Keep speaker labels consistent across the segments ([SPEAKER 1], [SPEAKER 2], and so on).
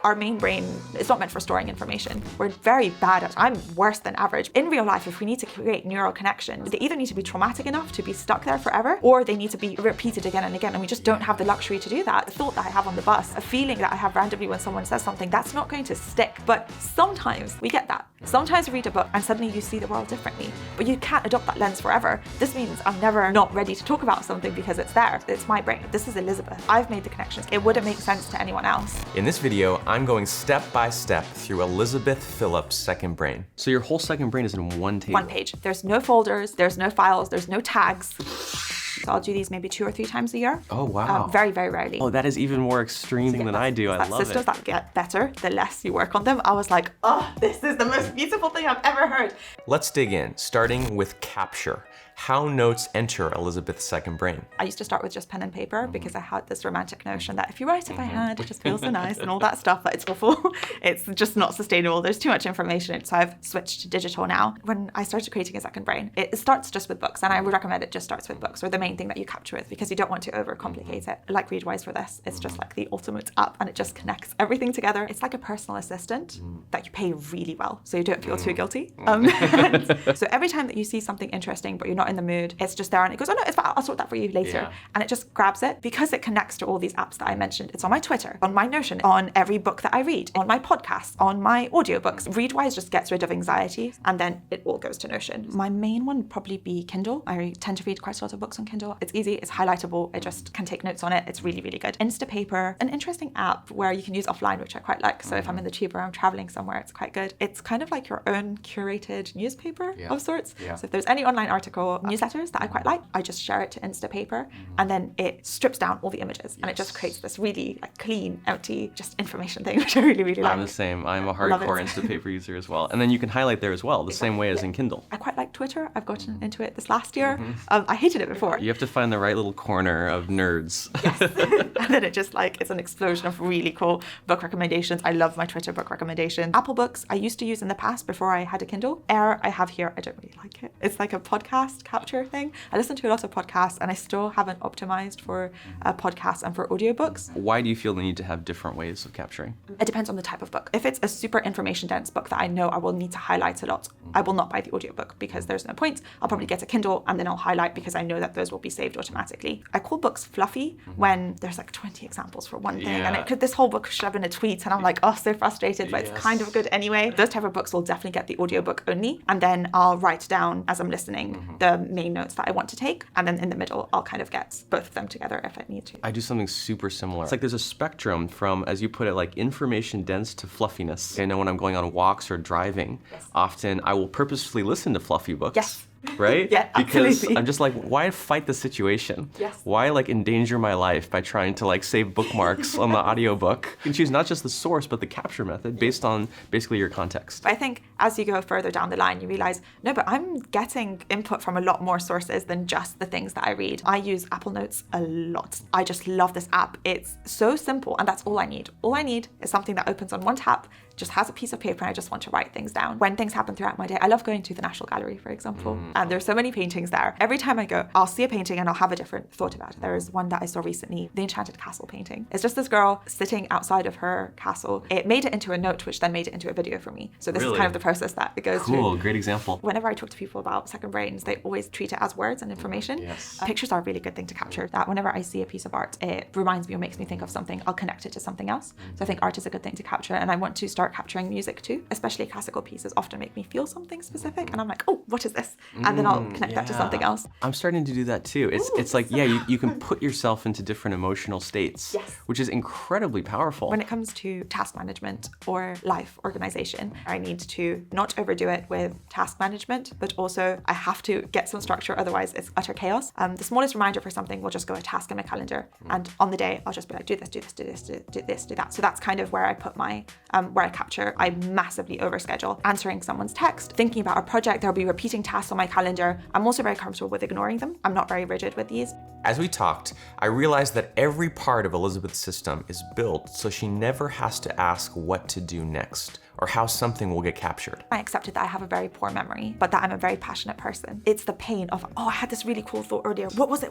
[SPEAKER 1] Our main brain is not meant for storing information. We're very bad at it. I'm worse than average. In real life, if we need to create neural connections, they either need to be traumatic enough to be stuck there forever, or they need to be repeated again and again, and we just don't have the luxury to do that. The thought that I have on the bus, a feeling that I have randomly when someone says something, that's not going to stick. But sometimes we get that. Sometimes you read a book and suddenly you see the world differently, but you can't adopt that lens forever. This means I'm never not ready to talk about something because it's there. It's my brain. This is Elizabeth. I've made the connections. It wouldn't make sense to anyone else.
[SPEAKER 2] In this video, I'm going step by step through Elizabeth Filips' second brain.
[SPEAKER 3] So your whole second brain is in one table?
[SPEAKER 1] One page. There's no folders, there's no files, there's no tags. So I'll do these maybe 2 or 3 times a year.
[SPEAKER 3] Oh, wow.
[SPEAKER 1] Very, very rarely.
[SPEAKER 3] Oh, that is even more extreme than I do. I love
[SPEAKER 1] systems
[SPEAKER 3] it.
[SPEAKER 1] that get better the less you work on them. I was like, oh, this is the most beautiful thing I've ever heard.
[SPEAKER 2] Let's dig in, starting with capture. How notes enter Elizabeth's second brain.
[SPEAKER 1] I used to start with just pen and paper because I had this romantic notion that if you write it by hand, it just feels so nice and all that stuff, but it's awful. It's just not sustainable. There's too much information. So I've switched to digital now. When I started creating a second brain, it starts just with books, and I would recommend it just starts with books, or the main thing that you capture with, because you don't want to overcomplicate it. I like Readwise for this. It's just like the ultimate app, and it just connects everything together. It's like a personal assistant that you pay really well, so you don't feel too guilty. So every time that you see something interesting, but you're not in the mood, it's just there and it goes, oh no, it's fine, I'll sort that for you later.
[SPEAKER 3] Yeah.
[SPEAKER 1] And it just grabs it because it connects to all these apps that I mentioned. It's on my Twitter, on my Notion, on every book that I read, on my podcasts, on my audiobooks. Readwise just gets rid of anxiety, and then it all goes to Notion. My main one would probably be Kindle. I tend to read quite a lot of books on Kindle. It's easy, it's highlightable, I just can take notes on it. It's really, really good. Instapaper, an interesting app where you can use offline, which I quite like. So if I'm in the tube or I'm traveling somewhere, it's quite good. It's kind of like your own curated newspaper of sorts.
[SPEAKER 3] Yeah.
[SPEAKER 1] So if there's any online article, newsletters that I quite like, I just share it to Instapaper, and then it strips down all the images, and it just creates this really like clean, empty, just information thing, which I really, really like.
[SPEAKER 3] I'm the same. I'm a hardcore Instapaper user as well. And then you can highlight there as well, the same way as in Kindle.
[SPEAKER 1] I quite like Twitter. I've gotten into it this last year. I hated it before.
[SPEAKER 3] You have to find the right little corner of nerds.
[SPEAKER 1] Yes. And then it just like, it's an explosion of really cool book recommendations. I love my Twitter book recommendations. Apple Books I used to use in the past before I had a Kindle. Air I have here, I don't really like it. It's like a podcast capture thing. I listen to a lot of podcasts, and I still haven't optimized for podcasts and for audiobooks.
[SPEAKER 3] Why do you feel the need to have different ways of capturing?
[SPEAKER 1] It depends on the type of book. If it's a super information dense book that I know I will need to highlight a lot, I will not buy the audiobook because there's no point. I'll probably get a Kindle and then I'll highlight because I know that those will be saved automatically. I call books fluffy when there's like 20 examples for one thing, and this whole book should have been a tweet, and I'm like, oh, so frustrated, but it's kind of good anyway. Those type of books will definitely get the audiobook only, and then I'll write down as I'm listening the main notes that I want to take, and then in the middle I'll kind of get both of them together if I need to.
[SPEAKER 3] I do something super similar. It's like there's a spectrum from, as you put it, like information dense to fluffiness. I know when I'm going on walks or driving, often I will purposefully listen to fluffy books.
[SPEAKER 1] Yes.
[SPEAKER 3] Right?
[SPEAKER 1] Yeah,
[SPEAKER 3] because
[SPEAKER 1] absolutely.
[SPEAKER 3] I'm just like, why fight the situation?
[SPEAKER 1] Yes.
[SPEAKER 3] Why like endanger my life by trying to like save bookmarks on the audiobook? You can choose not just the source, but the capture method based on basically your context.
[SPEAKER 1] I think as you go further down the line, you realize, no, but I'm getting input from a lot more sources than just the things that I read. I use Apple Notes a lot. I just love this app. It's so simple, and that's all I need. All I need is something that opens on one tap, just has a piece of paper, and I just want to write things down. When things happen throughout my day, I love going to the National Gallery, for example, and there's so many paintings there. Every time I go, I'll see a painting and I'll have a different thought about it. There is one that I saw recently, the Enchanted Castle painting. It's just this girl sitting outside of her castle. It made it into a note, which then made it into a video for me. So this is kind of the process that it goes through.
[SPEAKER 3] Cool, great example.
[SPEAKER 1] Whenever I talk to people about second brains, they always treat it as words and information.
[SPEAKER 3] Yes.
[SPEAKER 1] Pictures are a really good thing to capture. That whenever I see a piece of art, it reminds me or makes me think of something, I'll connect it to something else. So I think art is a good thing to capture, and I want to start capturing music too. Especially classical pieces often make me feel something specific, and I'm like, oh, what is this? And then I'll connect that to something else.
[SPEAKER 3] I'm starting to do that too. It's like, you can put yourself into different emotional states, which is incredibly powerful.
[SPEAKER 1] When it comes to task management or life organization, I need to not overdo it with task management, but also I have to get some structure, otherwise it's utter chaos. The smallest reminder for something will just go a task in my calendar, and on the day I'll just be like, do this, do this, do this, do this, do that. So that's kind of where I put my, where I capture, I massively overschedule. Answering someone's text, thinking about a project, there'll be repeating tasks on my calendar. I'm also very comfortable with ignoring them. I'm not very rigid with these.
[SPEAKER 2] As we talked, I realized that every part of Elizabeth's system is built so she never has to ask what to do next or how something will get captured.
[SPEAKER 1] I accepted that I have a very poor memory, but that I'm a very passionate person. It's the pain of, oh, I had this really cool thought earlier. What was it?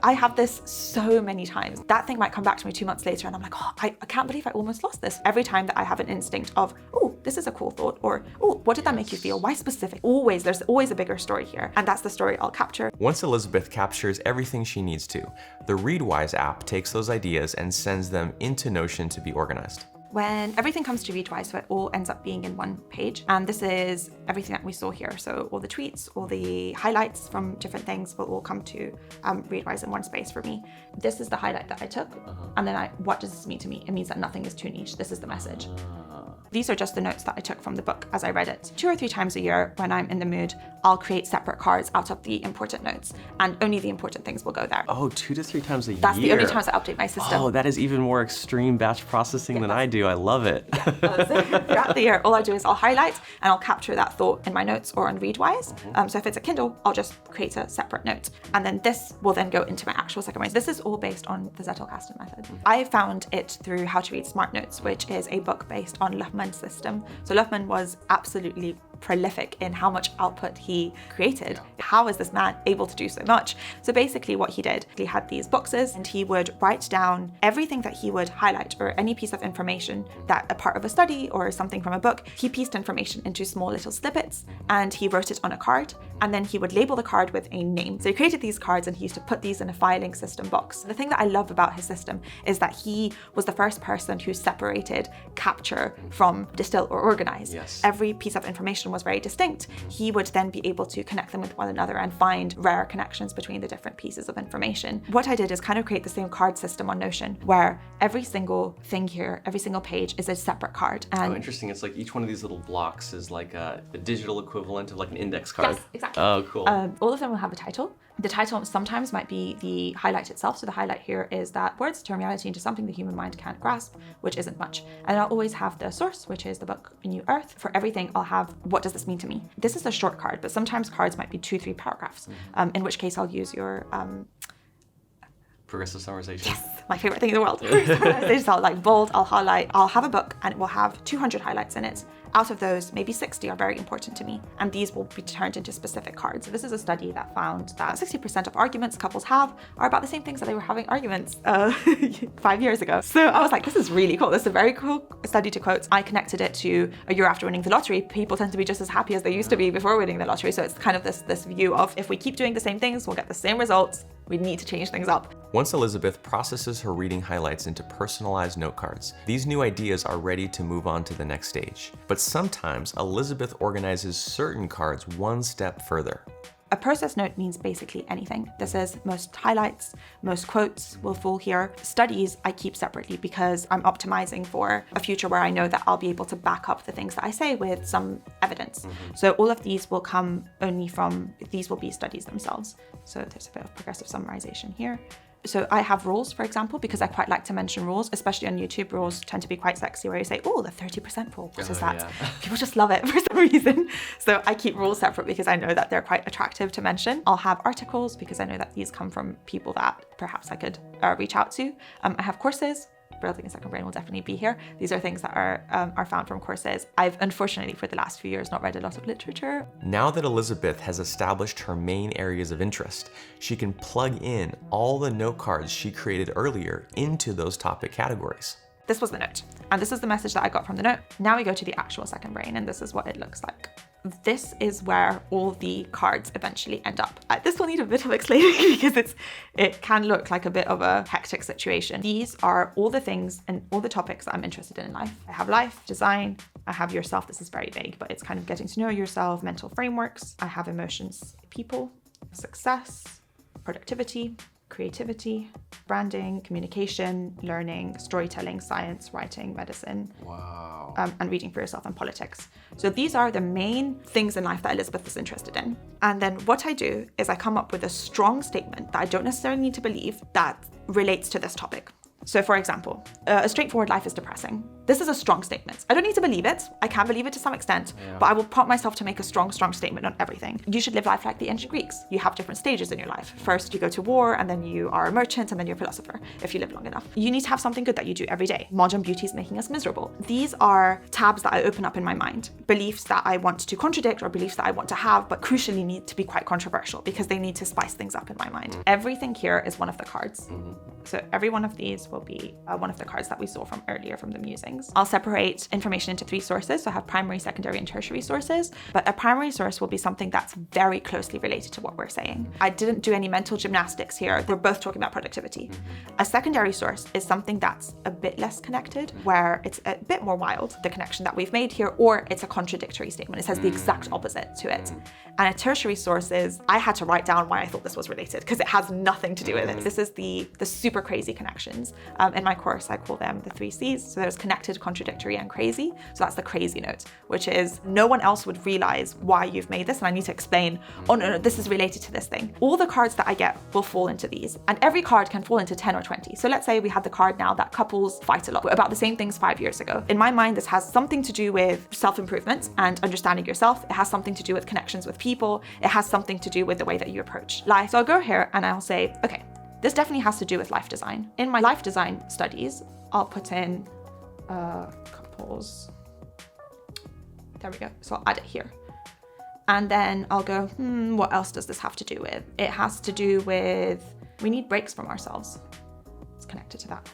[SPEAKER 1] I have this so many times. That thing might come back to me 2 months later and I'm like, oh, I can't believe I almost lost this. Every time that I have an instinct of, oh, this is a cool thought, or, oh, what did that make you feel? Why specific? There's always a bigger story here. And that's the story I'll capture.
[SPEAKER 2] Once Elizabeth captures everything she needs to, the Readwise app takes those ideas and sends them into Notion to be organized.
[SPEAKER 1] When everything comes to Readwise, so it all ends up being in one page. And this is everything that we saw here. So all the tweets, all the highlights from different things will all come to Readwise in one space for me. This is the highlight that I took. And then what does this mean to me? It means that nothing is too niche. This is the message. These are just the notes that I took from the book as I read it. 2 or 3 times a year when I'm in the mood, I'll create separate cards out of the important notes and only the important things will go there.
[SPEAKER 3] Oh, 2 to 3 times a year.
[SPEAKER 1] That's the only times I update my system.
[SPEAKER 3] Oh, that is even more extreme batch processing than I do. I love it.
[SPEAKER 1] Throughout the year, all I do is I'll highlight and I'll capture that thought in my notes or on Readwise. So if it's a Kindle, I'll just create a separate note. And then this will then go into my actual second brain. This is all based on the Zettelkasten Method. I found it through How to Read Smart Notes, which is a book based on Luhmann's system. So Luhmann was absolutely prolific in how much output he created. How is this man able to do so much? So basically what he did, he had these boxes and he would write down everything that he would highlight or any piece of information that a part of a study or something from a book. He pieced information into small little snippets and he wrote it on a card and then he would label the card with a name. So he created these cards and he used to put these in a filing system box. The thing that I love about his system is that he was the first person who separated capture from distill or organize. Every piece of information was very distinct. He would then be able to connect them with one another and find rare connections between the different pieces of information. What I did is kind of create the same card system on Notion where every single thing here, every single page is a separate card. And
[SPEAKER 3] interesting. It's like each one of these little blocks is like a digital equivalent of like an index card.
[SPEAKER 1] Yes, exactly.
[SPEAKER 3] Oh, cool.
[SPEAKER 1] All of them will have a title. The title sometimes might be the highlight itself. So the highlight here is that words turn reality into something the human mind can't grasp, which isn't much. And I'll always have the source, which is the book A New Earth. For everything, I'll have what does this mean to me? This is a short card, but sometimes cards might be 2-3 paragraphs, in which case I'll use your
[SPEAKER 3] progressive summarization.
[SPEAKER 1] Yes, my favorite thing in the world. I'll like bold, I'll highlight, I'll have a book and it will have 200 highlights in it. Out of those, maybe 60 are very important to me, and these will be turned into specific cards. So this is a study that found that 60% of arguments couples have are about the same things that they were having arguments 5 years ago. So I was like, this is really cool. This is a very cool study to quote. I connected it to a year after winning the lottery. People tend to be just as happy as they used to be before winning the lottery. So it's kind of this view of if we keep doing the same things, we'll get the same results. We need to change things up.
[SPEAKER 2] Once Elizabeth processes her reading highlights into personalized note cards, these new ideas are ready to move on to the next stage. But sometimes Elizabeth organizes certain cards one step further.
[SPEAKER 1] A process note means basically anything. This is most highlights, most quotes will fall here. Studies I keep separately because I'm optimizing for a future where I know that I'll be able to back up the things that I say with some evidence. So all of these will come only from, these will be studies themselves. So there's a bit of progressive summarization here. So I have rules, for example, because I quite like to mention rules, especially on YouTube. Rules tend to be quite sexy where you say, oh, the 30% rule, what is that? Yeah. People just love it for some reason. So I keep rules separate because I know that they're quite attractive to mention. I'll have articles because I know that these come from people that perhaps I could reach out to. I have courses. Building a Second Brain will definitely be here. These are things that are found from courses. I've unfortunately for the last few years not read a lot of literature.
[SPEAKER 2] Now that Elizabeth has established her main areas of interest, she can plug in all the note cards she created earlier into those topic categories.
[SPEAKER 1] This was the note, and this is the message that I got from the note. Now we go to the actual second brain, and this is what it looks like. This is where all the cards eventually end up. This will need a bit of explaining because it can look like a bit of a hectic situation. These are all the things and all the topics that I'm interested in life. I have life, design, I have yourself. This is very vague, but it's kind of getting to know yourself, mental frameworks. I have emotions, people, success, productivity, creativity, branding, communication, learning, storytelling, science, writing, medicine, and reading for yourself and politics. So these are the main things in life that Elizabeth is interested in. And then what I do is I come up with a strong statement that I don't necessarily need to believe that relates to this topic. So for example, a straightforward life is depressing. This is a strong statement. I don't need to believe it. I can believe it to some extent, but I will prompt myself to make a strong statement on everything. You should live life like the ancient Greeks. You have different stages in your life. First, you go to war, and then you are a merchant, and then you're a philosopher, if you live long enough. You need to have something good that you do every day. Modern beauty is making us miserable. These are tabs that I open up in my mind. Beliefs that I want to contradict or beliefs that I want to have, but crucially need to be quite controversial because they need to spice things up in my mind. Everything here is one of the cards. So every one of these will be one of the cards that we saw from earlier from the musings. I'll separate information into 3 sources. So I have primary, secondary, and tertiary sources. But a primary source will be something that's very closely related to what we're saying. I didn't do any mental gymnastics here. We're both talking about productivity. A secondary source is something that's a bit less connected, where it's a bit more wild, the connection that we've made here, or it's a contradictory statement. It says the exact opposite to it. And a tertiary source is, I had to write down why I thought this was related because it has nothing to do with it. This is the super crazy connections. In my course, I call them the 3 C's. So there's connected, contradictory, and crazy. So that's the crazy note, which is no one else would realize why you've made this. And I need to explain, oh no, this is related to this thing. All the cards that I get will fall into these. And every card can fall into 10 or 20. So let's say we had the card now that couples fight a lot about the same things 5 years ago. In my mind, this has something to do with self-improvement and understanding yourself. It has something to do with connections with people. It has something to do with the way that you approach life. So I'll go here and I'll say, okay, this definitely has to do with life design. In my life design studies, I'll put in couples. There we go. So I'll add it here. And then I'll go, what else does this have to do with? It has to do with, we need breaks from ourselves. It's connected to that.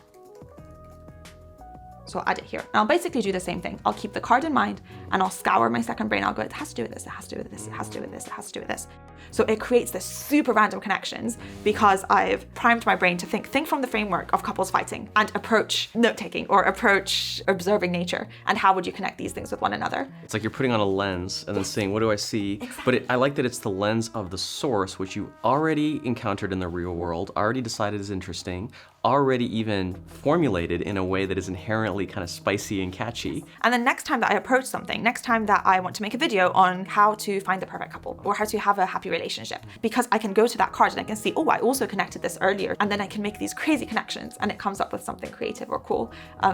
[SPEAKER 1] So I'll add it here. And I'll basically do the same thing. I'll keep the card in mind and I'll scour my second brain. I'll go, it has to do with this, it has to do with this, it has to do with this, it has to do with this. So it creates this super random connections because I've primed my brain to think from the framework of couples fighting and approach note-taking or approach observing nature. And how would you connect these things with one another?
[SPEAKER 3] It's like you're putting on a lens and then saying, what do I see?
[SPEAKER 1] Exactly.
[SPEAKER 3] But I like that it's the lens of the source, which you already encountered in the real world, already decided is interesting, already even formulated in a way that is inherently kind of spicy and catchy.
[SPEAKER 1] And then next time that I approach something, next time that I want to make a video on how to find the perfect couple or how to have a happy relationship, because I can go to that card and I can see, oh, I also connected this earlier. And then I can make these crazy connections and it comes up with something creative or cool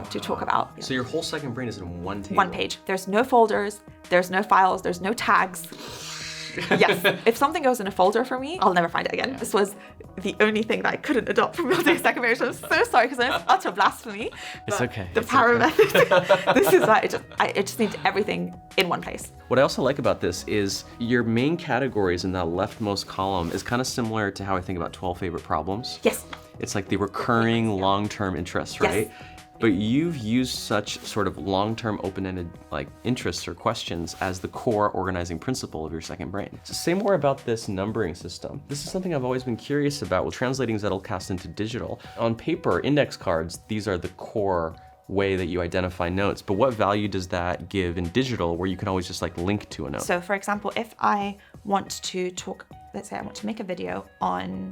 [SPEAKER 1] to talk about.
[SPEAKER 3] So your whole second brain is in one table.
[SPEAKER 1] One page. There's no folders, there's no files, there's no tags. Yes, if something goes in a folder for me, I'll never find it again. This was the only thing that I couldn't adopt from building a second brain. I'm so sorry because it's utter blasphemy.
[SPEAKER 3] It's okay.
[SPEAKER 1] The power method. This is like, I just need everything in one place.
[SPEAKER 3] What I also like about this is your main categories in that leftmost column is kind of similar to how I think about 12 favorite problems.
[SPEAKER 1] Yes.
[SPEAKER 3] It's like the recurring long-term interests, right?
[SPEAKER 1] Yes.
[SPEAKER 3] But you've used such sort of long-term open-ended like interests or questions as the core organizing principle of your second brain. So say more about this numbering system. This is something I've always been curious about with translating Zettelkasten to digital. On paper, index cards, these are the core way that you identify notes, but what value does that give in digital where you can always just like link to a note?
[SPEAKER 1] So for example, if I want to talk, let's say I want to make a video on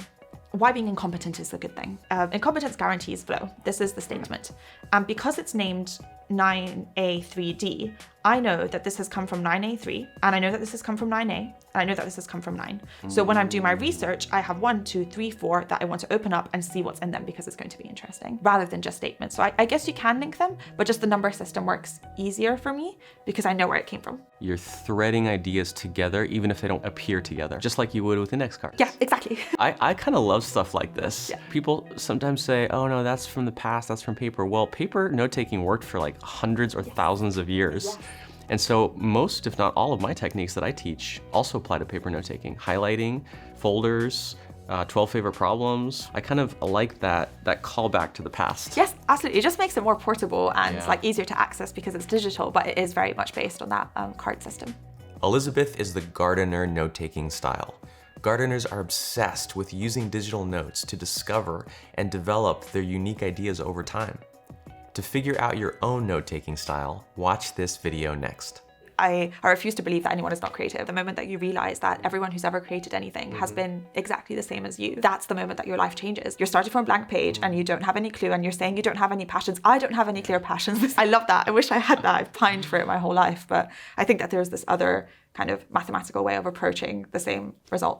[SPEAKER 1] why being incompetent is a good thing. Incompetence guarantees flow. This is the statement. And because it's named 9A3D, I know that this has come from 9A3, and I know that this has come from 9A, and I know that this has come from 9. So when I'm doing my research, I have 1, 2, 3, 4 that I want to open up and see what's in them because it's going to be interesting, rather than just statements. So I guess you can link them, but just the number system works easier for me because I know where it came from.
[SPEAKER 3] You're threading ideas together even if they don't appear together, just like you would with index cards.
[SPEAKER 1] Yeah, exactly.
[SPEAKER 3] I kind of love stuff like this.
[SPEAKER 1] Yeah.
[SPEAKER 3] People sometimes say, oh no, that's from the past, that's from paper. Well, paper note-taking worked for like hundreds or thousands of years.
[SPEAKER 1] Yes.
[SPEAKER 3] And so most, if not all of my techniques that I teach also apply to paper note-taking. Highlighting, folders, 12 favorite problems. I kind of like that callback to the past.
[SPEAKER 1] Yes, absolutely. It just makes it more portable and like easier to access because it's digital, but it is very much based on that card system.
[SPEAKER 2] Elizabeth is the gardener note-taking style. Gardeners are obsessed with using digital notes to discover and develop their unique ideas over time. To figure out your own note-taking style, watch this video next.
[SPEAKER 1] I refuse to believe that anyone is not creative. The moment that you realize that everyone who's ever created anything has been exactly the same as you, that's the moment that your life changes. You're starting from a blank page and you don't have any clue and you're saying you don't have any passions. I don't have any clear passions. I love that. I wish I had that. I've pined for it my whole life, but I think that there's this other kind of mathematical way of approaching the same results.